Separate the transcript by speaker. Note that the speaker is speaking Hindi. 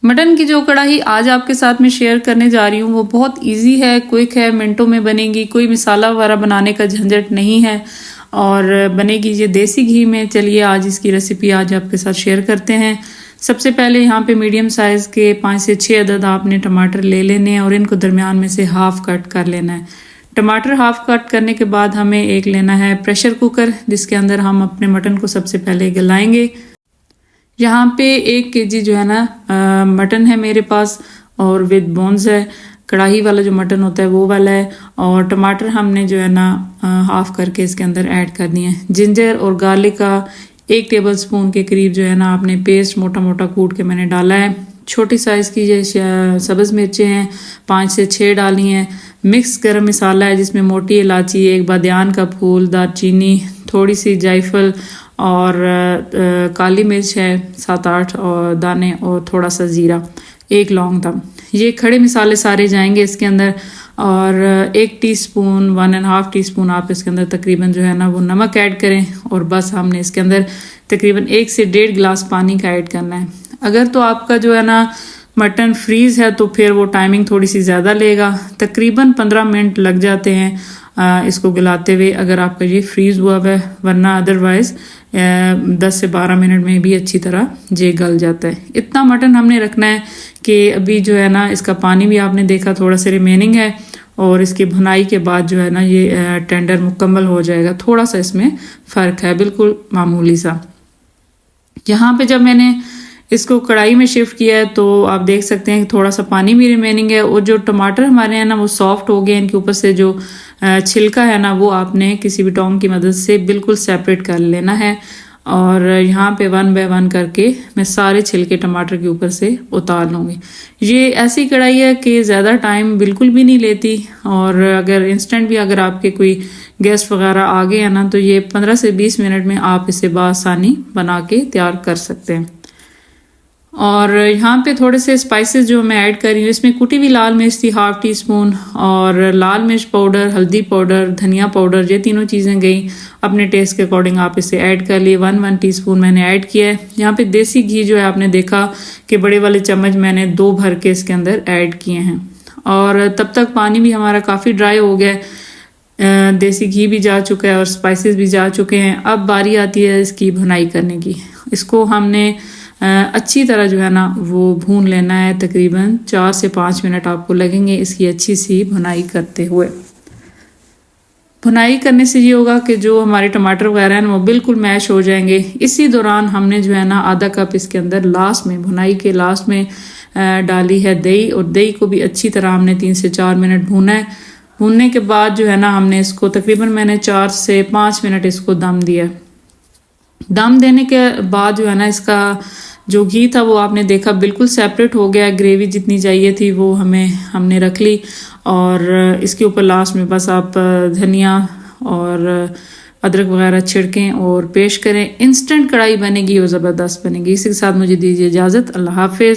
Speaker 1: मटन की जो कढ़ाई आज आपके साथ में शेयर करने जा रही हूँ वो बहुत इजी है, क्विक है, मिनटों में बनेगी। कोई मसाला वगैरह बनाने का झंझट नहीं है और बनेगी ये देसी घी में। चलिए आज इसकी रेसिपी आज आपके साथ शेयर करते हैं। सबसे पहले यहाँ पे मीडियम साइज़ के 5 से 6 अदद आपने टमाटर ले लेने हैं और इनको दरमियान में से हाफ़ कट कर लेना है। टमाटर हाफ़ कट करने के बाद हमें एक लेना है प्रेशर कुकर, जिसके अंदर हम अपने मटन को सबसे पहले गलाएंगे। यहाँ पे 1 केजी जो है ना मटन है मेरे पास और विद बोन्स है। कढ़ाई वाला जो मटन होता है वो वाला है। और टमाटर हमने जो है ना हाफ़ करके इसके अंदर ऐड कर दिए हैं। जिंजर और गार्लिक का 1 टेबल स्पून के करीब जो है ना आपने पेस्ट मोटा मोटा कूट के मैंने डाला है। छोटी साइज़ की ये सब्ज़ मिर्चें हैं 5 से 6 डाली हैं। मिक्स गरम मसाला है जिसमें मोटी इलायची, 1 बादियान का फूल, दालचीनी, थोड़ी सी जायफल और काली मिर्च है 7-8 और दाने और थोड़ा सा ज़ीरा, 1 लौंग था। ये खड़े मसाले सारे जाएंगे इसके अंदर। और 1 टीस्पून 1.5 टीस्पून आप इसके अंदर तकरीबन जो है ना वो नमक ऐड करें। और बस हमने इसके अंदर तकरीबन 1 से 1.5 गिलास पानी का ऐड करना है। अगर तो आपका जो है ना मटन फ्रीज़ है तो फिर वो टाइमिंग थोड़ी सी ज़्यादा लेगा, तकरीबन 15 मिनट लग जाते हैं इसको गलाते हुए अगर आपका ये फ्रीज़ हुआ है, वरना अदरवाइज़ 10 से 12 मिनट में भी अच्छी तरह ये गल जाता है। इतना मटन हमने रखना है कि अभी जो है ना इसका पानी भी आपने देखा थोड़ा सा रिमेनिंग है और इसकी भुनाई के बाद जो है ना ये टेंडर मुकम्मल हो जाएगा। थोड़ा सा इसमें फ़र्क है, बिल्कुल मामूली सा। यहाँ पे जब मैंने इसको कढ़ाई में शिफ्ट किया है तो आप देख सकते हैं कि थोड़ा सा पानी भी रिमेनिंग है और जो टमाटर हमारे हैं ना वो सॉफ्ट हो गए। इनके ऊपर से जो छिलका है ना वो आपने किसी भी टोंग की मदद से बिल्कुल सेपरेट कर लेना है। और यहाँ पे 1 बाय 1 करके मैं सारे छिलके टमाटर के ऊपर से उतार लूँगी। ये ऐसी कढ़ाई है कि ज़्यादा टाइम बिल्कुल भी नहीं लेती और अगर इंस्टेंट भी अगर आपके कोई गेस्ट वगैरह आ गए हैं ना तो ये 15 से 20 मिनट में आप इसे बआसानी बना के तैयार कर सकते हैं। और यहाँ पे थोड़े से स्पाइसेस जो मैं ऐड कर रही हूँ, इसमें कुटी हुई लाल मिर्च थी 1/2 टीस्पून और लाल मिर्च पाउडर, हल्दी पाउडर, धनिया पाउडर, ये तीनों चीज़ें गई। अपने टेस्ट के अकॉर्डिंग आप इसे ऐड कर लिए। 1 टीस्पून मैंने ऐड किया है। यहाँ पे देसी घी जो है आपने देखा कि बड़े वाले चम्मच मैंने 2 भर के इसके अंदर ऐड किए हैं। और तब तक पानी भी हमारा काफ़ी ड्राई हो गया है, देसी घी भी जा चुका है और स्पाइसेस भी जा चुके हैं। अब बारी आती है इसकी भुनाई करने की। इसको हमने अच्छी तरह जो है ना वो भून लेना है। तकरीबन 4 से 5 मिनट आपको लगेंगे इसकी अच्छी सी भुनाई करते हुए। भुनाई करने से ये होगा कि जो हमारे टमाटर वगैरह हैं वो बिल्कुल मैश हो जाएंगे। इसी दौरान हमने जो है ना आधा कप इसके अंदर लास्ट में, भुनाई के लास्ट में डाली है दही और दही को भी अच्छी तरह हमने 3 से 4 मिनट भूना है। भूनने के बाद जो है ना हमने इसको तकरीबन मैंने 4 से 5 मिनट इसको दम दिया। दम देने के बाद जो है ना इसका जो घी था वो आपने देखा बिल्कुल सेपरेट हो गया। ग्रेवी जितनी चाहिए थी वो हमने रख ली और इसके ऊपर लास्ट में बस आप धनिया और अदरक वगैरह छिड़कें और पेश करें। इंस्टेंट कढ़ाई बनेगी और ज़बरदस्त बनेगी। इसी के साथ मुझे दीजिए इजाज़त। अल्लाह हाफिज़।